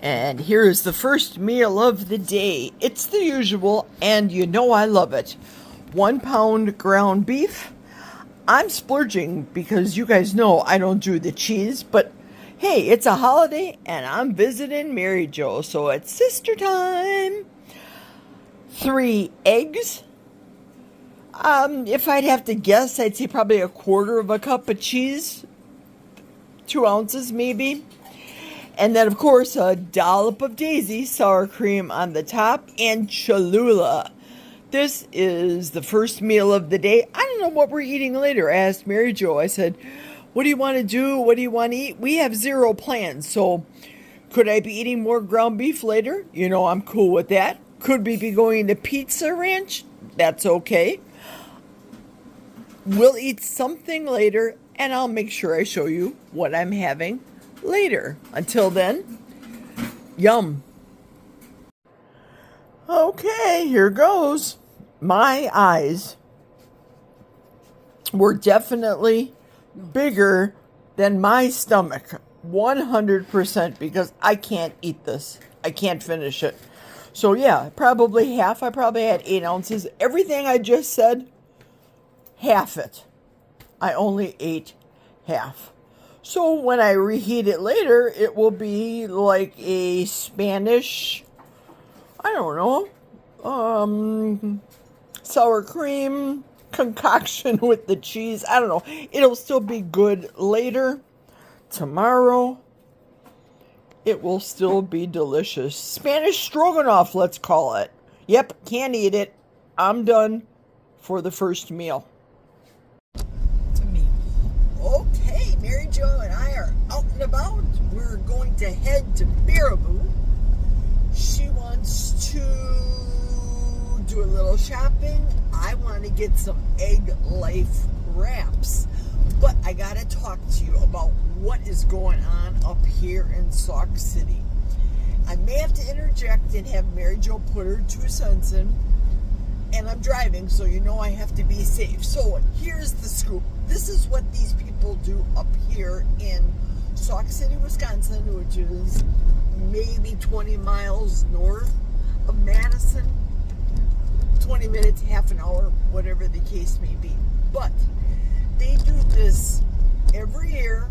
And here is the first meal of the day. It's the usual, and you know I love it. 1 pound ground beef. I'm splurging because you guys know I don't do the cheese, but hey, it's a holiday and I'm visiting Mary Jo, so it's sister time. 3 eggs. If I'd have to guess, I'd say probably 1/4 of a cup of cheese. 2 ounces maybe. And then, of course, a dollop of daisy sour cream on the top and Cholula. This is the first meal of the day. I don't know what we're eating later. I asked Mary Jo. I said, what do you want to do? What do you want to eat? We have 0 plans. So could I be eating more ground beef later? You know, I'm cool with that. Could we be going to Pizza Ranch? That's okay. We'll eat something later, and I'll make sure I show you what I'm having later. Until then, yum. Okay, here goes. My eyes were definitely bigger than my stomach. 100% because I can't eat this. I can't finish it. So yeah, probably half. I probably had 8 ounces. Everything I just said, half it. I only ate half. So when I reheat it later, it will be like a Spanish, I don't know, sour cream concoction with the cheese. I don't know. It'll still be good later. Tomorrow, it will still be delicious. Spanish stroganoff, let's call it. Yep, can't eat it. I'm done for the first meal. Okay, Mary Jo and I are out and about. We're going to head to Baraboo. She wants to do a little shopping. I want to get some Egg Life wraps. But I got to talk to you about what is going on up here in Sauk City. I may have to interject and have Mary Jo put her 2 cents in. And I'm driving, so you know I have to be safe. So here's the scoop. This is what these people do up here in Sauk City, Wisconsin, which is maybe 20 miles north of Madison. 20 minutes, half an hour, whatever the case may be. But they do this every year,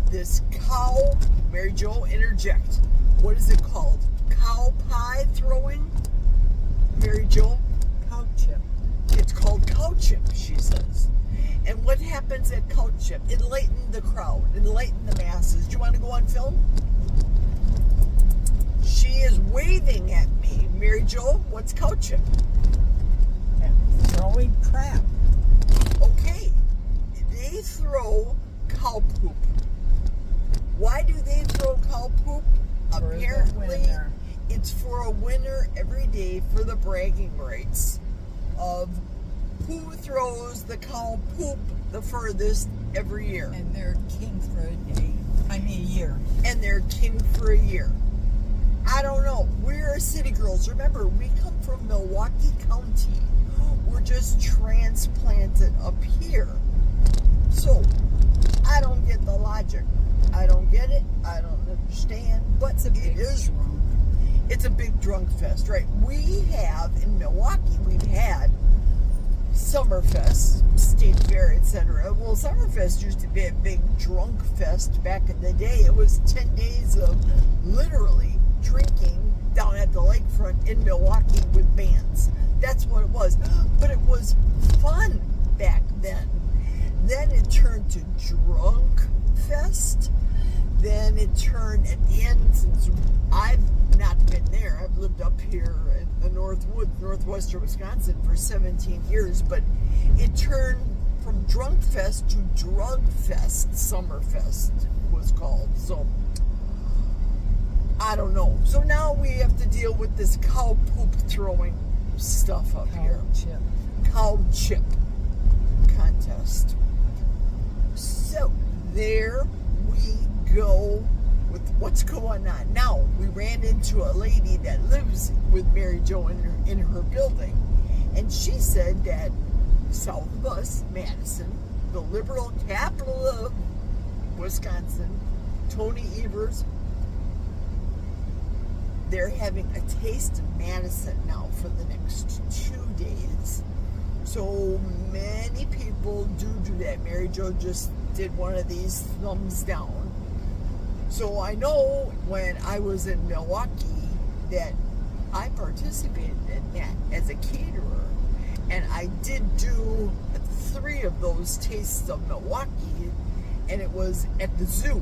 this cow, Mary Jo, interject. What is it called? Cow pie throwing? Mary Jo? Cow chip. It's called cow chip, she says. And what happens at cow chip? Enlighten the crowd, enlighten the masses. Do you want to go on film? She is waving at me. Mary Jo, what's cow chip? Throwing crap. Okay, they throw cow poop. Why do they throw cow poop? Apparently, it's for a winner every day for the bragging rights of who throws the cow poop the furthest every year. And they're king for a year. And they're king for a year. I don't know. We're city girls. Remember, we come from Milwaukee County. We're just transplanted up here. So, I don't get the logic. I don't get it. I don't understand. But it is wrong. It's a big drunk fest, right? We have, in Milwaukee, we've had Summerfest, State Fair, etc. Well, Summerfest used to be a big drunk fest back in the day. It was 10 days of literally drinking down at the lakefront in Milwaukee with bands. That's what it was. But it was fun back then. Then it turned to drunk fest. Then it turned at the end, since I've not been there. I've lived up here in the northwestern Wisconsin for 17 years, but it turned from drunk fest to drug fest. Summerfest was called. So I don't know. So now we have to deal with this cow poop throwing stuff up here. Cow chip contest. So there we go with what's going on. Now, we ran into a lady that lives with Mary Jo in her building, and she said that south of us, Madison, the liberal capital of Wisconsin, Tony Evers, they're having a taste of Madison now for the next 2 days. So many people do that. Mary Jo just did one of these thumbs down. So I know when I was in Milwaukee that I participated in that as a caterer. And I did do 3 of those tastes of Milwaukee, and it was at the zoo.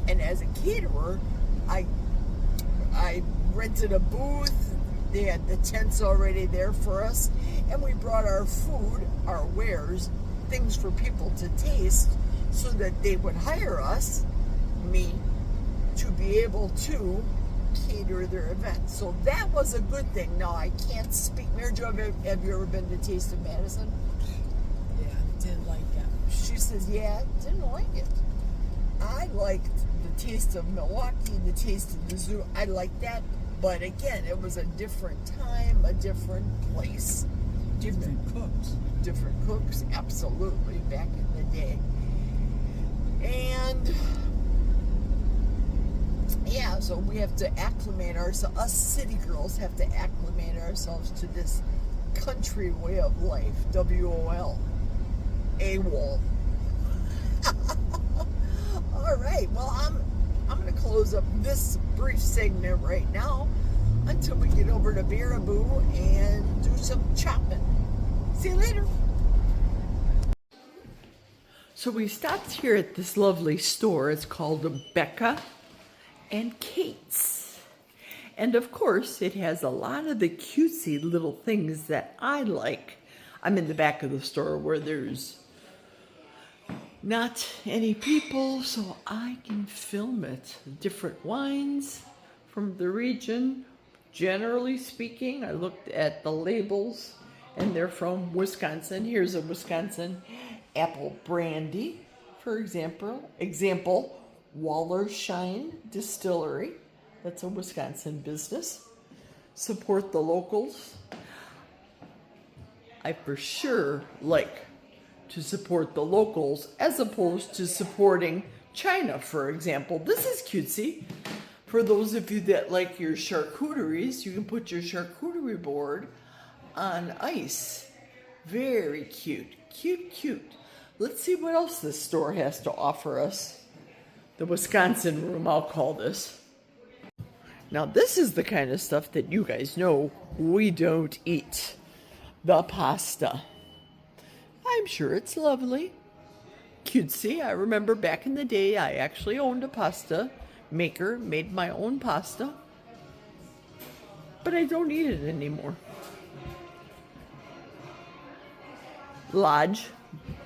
And as a caterer, I rented a booth. They had the tents already there for us, and we brought our food, our wares, things for people to taste, so that they would hire us, me, to be able to cater their events. So that was a good thing. Now, I can't speak. Mary Jo, have you ever been to Taste of Madison? Yeah, didn't like it. She says, yeah, didn't like it. I liked the Taste of Milwaukee, the Taste of the Zoo. I liked that. But again, it was a different time, a different place. Different cooks. Different cooks, absolutely, back in the day. And yeah, so we have to acclimate ourselves, us city girls have to acclimate ourselves to this country way of life. WOL. AWOL. All right, well, I'm going to close up this brief segment right now until we get over to Baraboo and do some chopping. See you later. So we stopped here at this lovely store. It's called Becca and Kate's. And of course, it has a lot of the cutesy little things that I like. I'm in the back of the store where there's not any people, so I can film it. Different wines from the region. Generally speaking, I looked at the labels and they're from Wisconsin. Here's a Wisconsin apple brandy, for example. Wallershine Distillery. That's a Wisconsin business. Support the locals. I for sure like to support the locals as opposed to supporting China, for example. This is cutesy. For those of you that like your charcuteries, you can put your charcuterie board on ice. Very cute. Cute, cute. Let's see what else this store has to offer us. The Wisconsin room, I'll call this. Now, this is the kind of stuff that you guys know we don't eat. The pasta. I'm sure it's lovely. Cutesy. I remember back in the day, I actually owned a pasta maker, made my own pasta. But I don't eat it anymore. Lodge.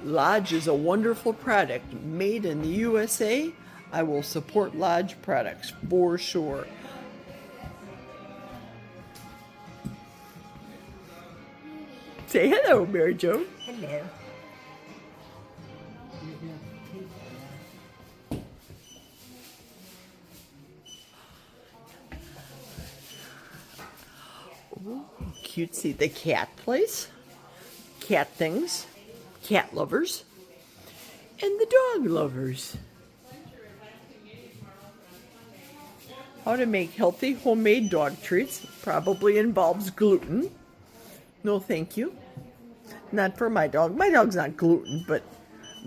Lodge is a wonderful product made in the USA. I will support Lodge products for sure. Say hello, Mary Jo. Hello. Ooh, cutesy. The cat place. Cat things. Cat lovers. And the dog lovers. How to make healthy homemade dog treats. Probably involves gluten. No, thank you. Not for my dog. My dog's not gluten, but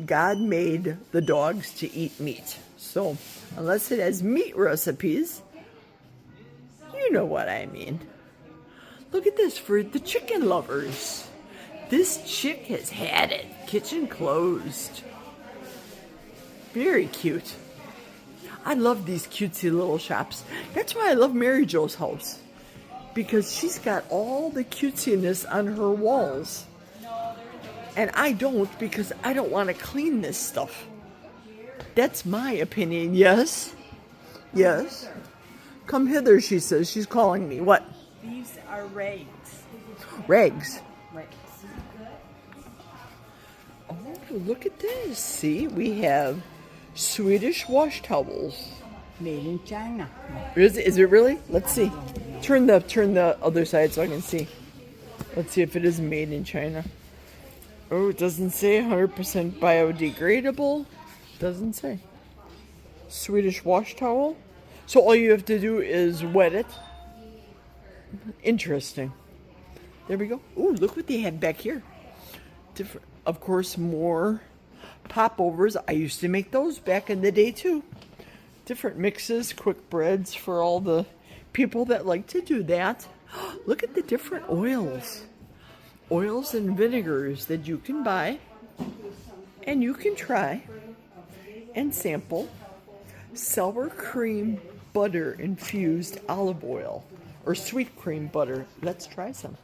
God made the dogs to eat meat. So, unless it has meat recipes, you know what I mean. Look at this for the chicken lovers. This chick has had it. Kitchen closed. Very cute. I love these cutesy little shops. That's why I love Mary Jo's house. Because she's got all the cutesiness on her walls. And I don't, because I don't want to clean this stuff. That's my opinion. Yes? Yes? Come hither, she says. She's calling me. What? These are rags. Rags. Rags. Oh, look at this. See, we have Swedish wash towels. Made in China. Is it really? Let's see. Turn the other side so I can see. Let's see if it is made in China. Oh, it doesn't say 100% biodegradable. Doesn't say. Swedish wash towel. So all you have to do is wet it Interesting. There we go. Ooh, look what they have back here. Different, of course, more popovers. I used to make those back in the day too. Different mixes, quick breads for all the people that like to do that. Look at the different oils. Oils and vinegars that you can buy and you can try and sample. Sour cream butter infused olive oil or sweet cream butter. Let's try some.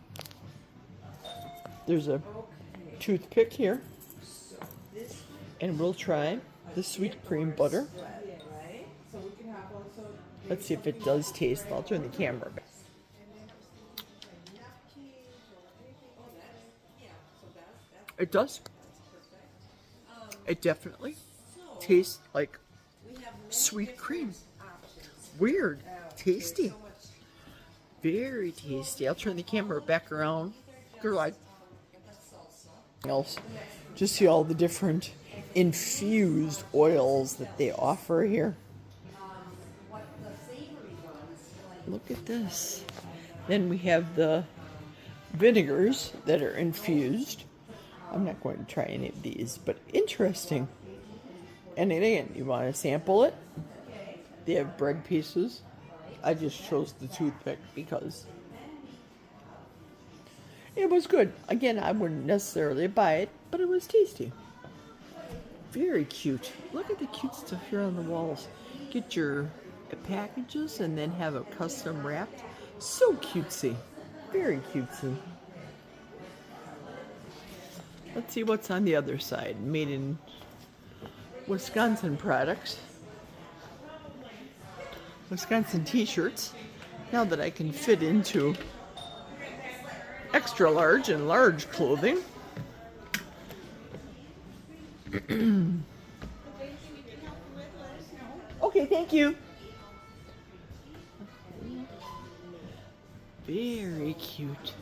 There's a toothpick here, and we'll try the sweet cream butter. Let's see if it does taste. I'll turn the camera back. It does. It definitely tastes like sweet cream. Weird. Tasty. Very tasty. I'll turn the camera back around. Girl, else. Just see all the different infused oils that they offer here. Look at this. Then we have the vinegars that are infused. I'm not going to try any of these, but interesting. And again, you want to sample it. They have bread pieces. I just chose the toothpick because it was good. Again, I wouldn't necessarily buy it, but it was tasty. Very cute. Look at the cute stuff here on the walls. Get your packages and then have it custom wrapped. So cutesy. Very cutesy. Let's see what's on the other side. Made in Wisconsin products. Wisconsin t-shirts. Now that I can fit into extra large and large clothing. Okay, thank you. Very cute.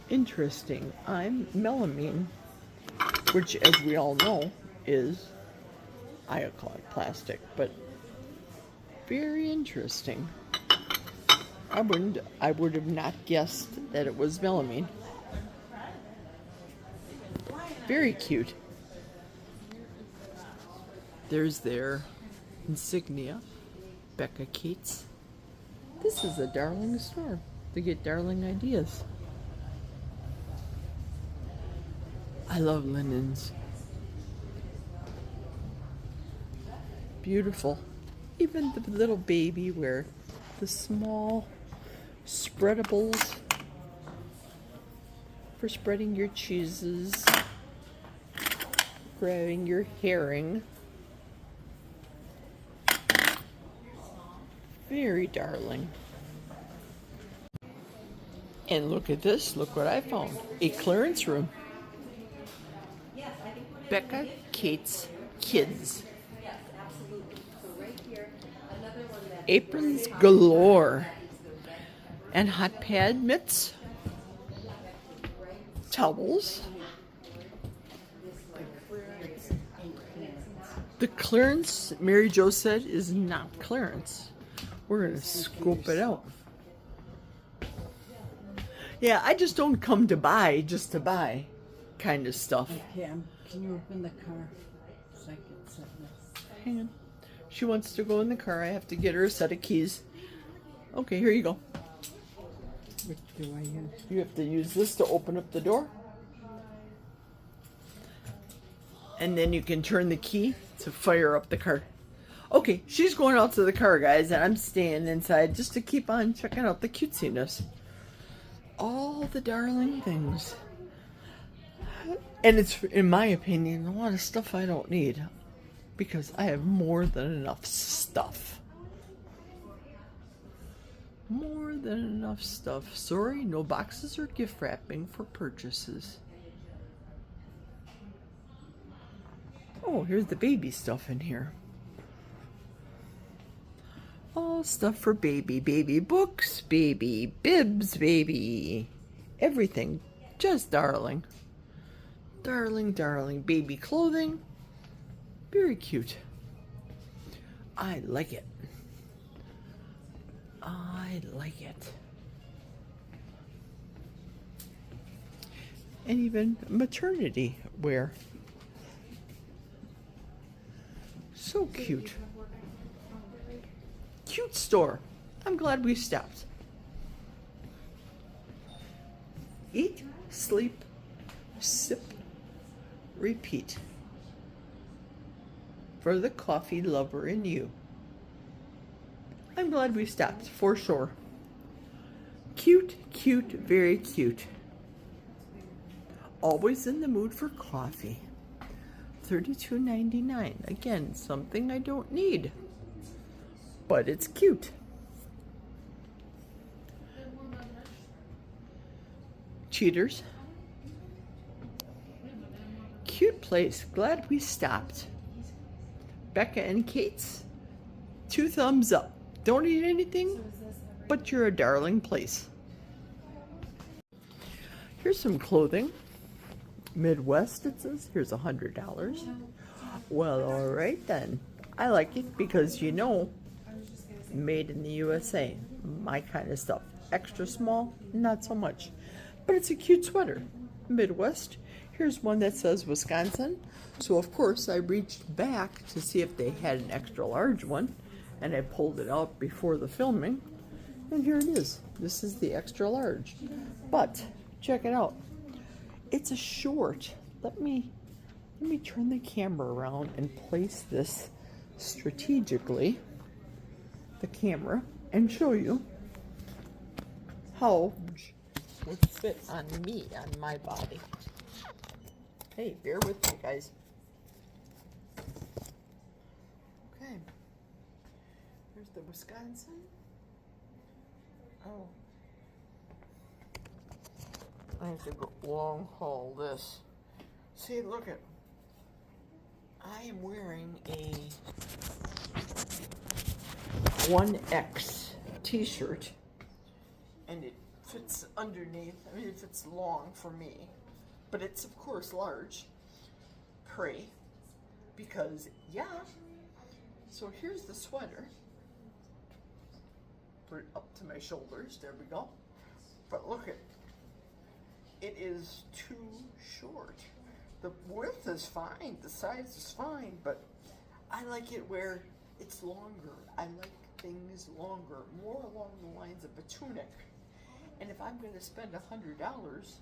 Interesting. I'm melamine, which, as we all know, is ioclad plastic, but very interesting. I would have not guessed that it was melamine. Very cute. There's their insignia, Becca Keats. This is a darling store to get darling ideas. I love linens. Beautiful. Even the little baby wear, the small spreadables for spreading your cheeses, grabbing your herring. Very darling. And look at this, look what I found. A clearance room. Becca Keats Kids. Aprons galore. And hot pad mitts. Towels. The clearance, Mary Jo said, is not clearance. We're going to scope it out. Yeah, I just don't come to buy just to buy kind of stuff. Okay, can you open the car so I can set this? Hang on. She wants to go in the car. I have to get her a set of keys. Okay, here you go. Which do I use? You have to use this to open up the door. And then you can turn the key to fire up the car. Okay, she's going out to the car, guys, and I'm staying inside just to keep on checking out the cutesiness. All the darling things. And it's, in my opinion, a lot of stuff I don't need. Because I have more than enough stuff. More than enough stuff. Sorry, no boxes or gift wrapping for purchases. Oh, here's the baby stuff in here. All stuff for baby. Baby books, baby bibs, baby everything. Just darling. Darling, darling baby clothing. Very cute. I like it. I like it. And even maternity wear. So cute. Cute store. I'm glad we stopped. Eat, sleep, sip, repeat. For the coffee lover in you. I'm glad we stopped, for sure. Cute, cute, very cute. Always in the mood for coffee. $32.99. Again, something I don't need. But it's cute. Cheaters. Cute place. Glad we stopped. Becca and Kate's. 2 thumbs up. Don't eat anything, but you're a darling place. Here's some clothing. Midwest, it says. Here's $100. Well, all right then. I like it because, you know, made in the USA. My kind of stuff. Extra small, not so much. But it's a cute sweater. Midwest. Here's one that says Wisconsin. So, of course, I reached back to see if they had an extra large one. And I pulled it out before the filming. And here it is. This is the extra large. But, check it out. It's a short. Let me turn the camera around and place this strategically, the camera, and show you how it would fit on me, on my body. Hey, bear with me, guys. Okay. Here's the Wisconsin. Oh. I have to go long haul this. See, look at. I am wearing a 1X t-shirt, and it fits underneath. I mean, it fits long for me, but it's of course large. Pray, because yeah. So here's the sweater. Put it up to my shoulders. There we go. But look at. It is too short. The width is fine, the size is fine, but I like it where it's longer. I like things longer, more along the lines of a tunic. And if I'm going to spend $100,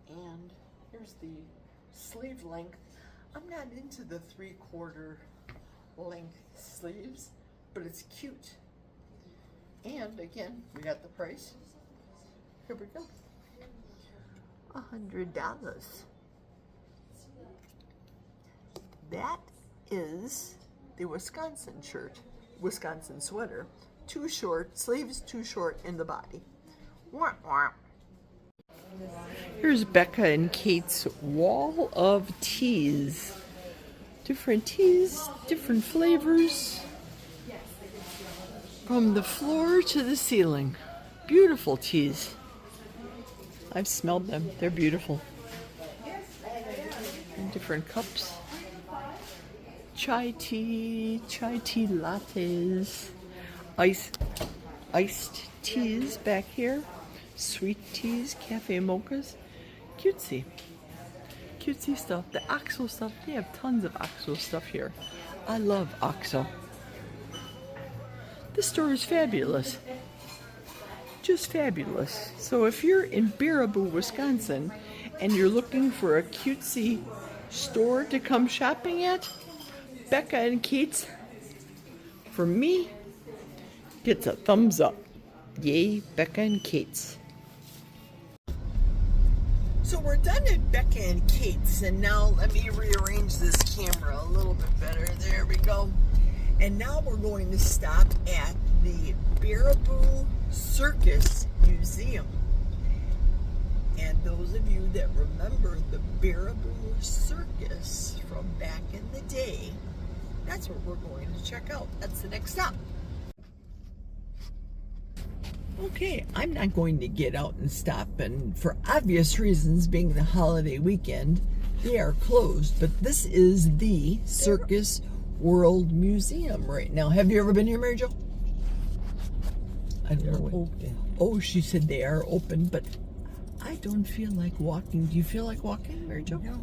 and here's the sleeve length, I'm not into the 3/4 length sleeves, but it's cute. And again, we got the price. Here we go. $100. That is the Wisconsin shirt, Wisconsin sweater. Too short, sleeves too short in the body. Wah, wah. Here's Becca and Kate's wall of teas. Different teas, different flavors. From the floor to the ceiling. Beautiful teas. I've smelled them. They're beautiful. In different cups. Chai tea lattes. Iced teas back here. Sweet teas, cafe mochas. Cutesy. Cutesy stuff. The OXO stuff. They have tons of OXO stuff here. I love OXO. This store is fabulous. Just fabulous. So if you're in Baraboo, Wisconsin, and you're looking for a cutesy store to come shopping at, Becca and Kate's, for me, gets a thumbs up. Yay, Becca and Kate's. So we're done at Becca and Kate's, and now let me rearrange this camera a little bit better. There we go. And now we're going to stop at the Baraboo Circus Museum. And those of you that remember the Baraboo Circus from back in the day, that's what we're going to check out. That's the next stop. Okay, I'm not going to get out and stop, and for obvious reasons, being the holiday weekend, they are closed. But this is the Circus World Museum right now. Have you ever been here, Mary Jo? I don't know. Open. Oh, she said they are open, but I don't feel like walking. Do you feel like walking, Mary Jo? No.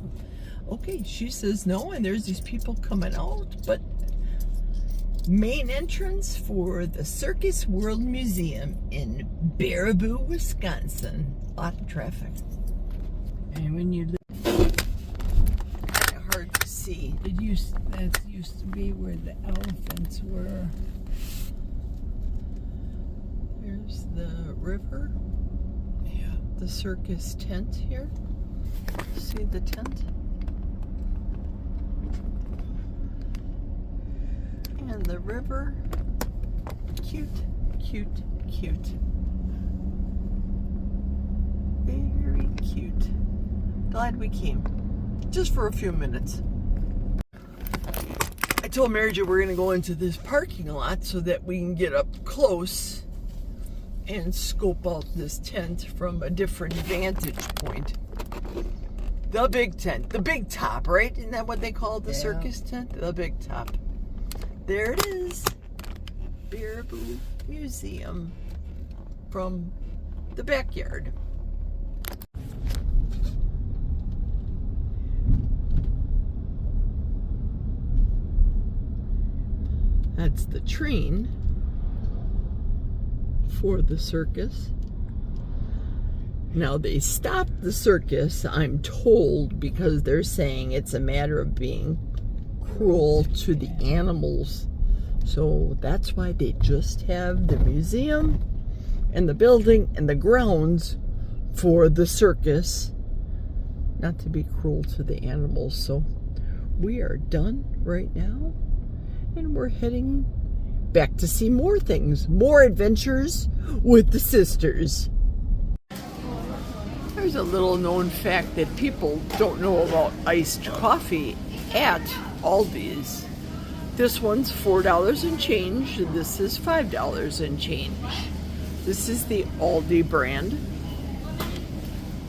Okay, she says no, and there's these people coming out, but main entrance for the Circus World Museum in Baraboo, Wisconsin. A lot of traffic. And when you Kind of hard to see. that used to be where the elephants were. There's the river. Yeah. The circus tent here. See the tent? And the river. Cute, cute, cute. Very cute. Glad we came. Just for a few minutes. I told Mary Jo we're going to go into this parking lot so that we can get up close and scope out this tent from a different vantage point. The big tent, the big top, right? Isn't that what they call the circus tent? The big top. There it is. Baraboo Museum from the backyard. That's the train for the circus. Now they stopped the circus, I'm told, because they're saying it's a matter of being cruel to the animals. So that's why they just have the museum and the building and the grounds for the circus, not to be cruel to the animals. So we are done right now, and we're heading back to see more things, more adventures with the sisters. There's a little known fact that people don't know about iced coffee at Aldi's. This one's $4 and change, and this is $5 and change. This is the Aldi brand.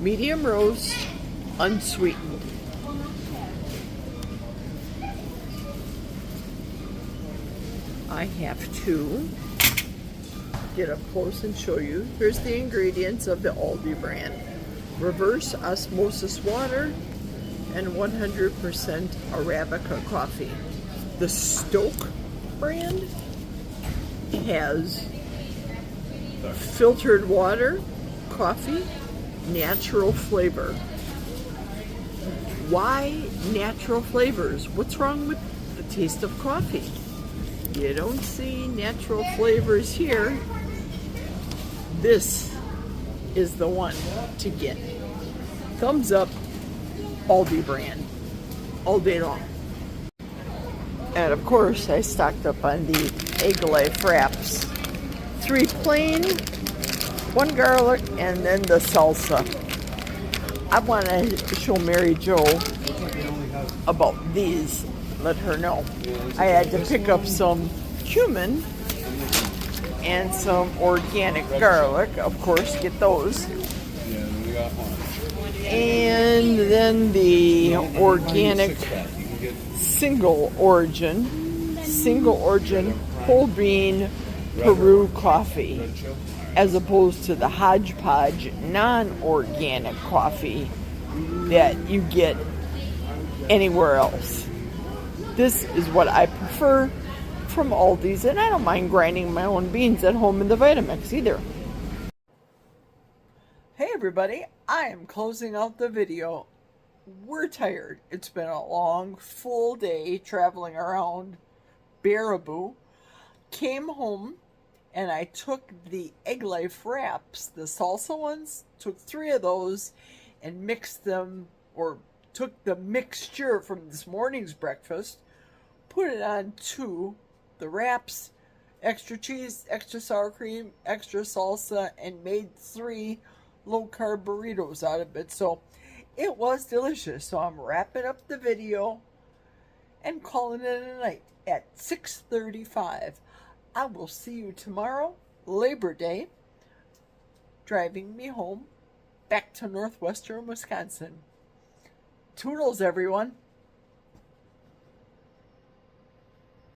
Medium roast, unsweetened. I have to get up close and show you. Here's the ingredients of the Aldi brand. Reverse osmosis water and 100% Arabica coffee. The Sauk brand has filtered water, coffee, natural flavor. Why natural flavors? What's wrong with the taste of coffee? You don't see natural flavors here. This is the one to get. Thumbs up, Aldi brand, all day long. And of course, I stocked up on the egg life wraps. 3 plain, 1 garlic, and then the salsa. I want to show Mary Jo about these. Let her know. I had to pick up some cumin and some organic garlic, of course, get those. And then the organic single origin whole bean Peru coffee, as opposed to the hodgepodge non-organic coffee that you get anywhere else. This is what I prefer from Aldi's, and I don't mind grinding my own beans at home in the Vitamix either. Hey everybody, I am closing out the video. We're tired. It's been a long, full day traveling around Baraboo. Came home and I took the egg life wraps, the salsa ones, took 3 of those and mixed them, or took the mixture from this morning's breakfast, put it on to the wraps, extra cheese, extra sour cream, extra salsa, and made 3 low-carb burritos out of it. So it was delicious. So I'm wrapping up the video and calling it a night at 6:35. I will see you tomorrow, Labor Day, driving me home back to northwestern Wisconsin. Toodles, everyone.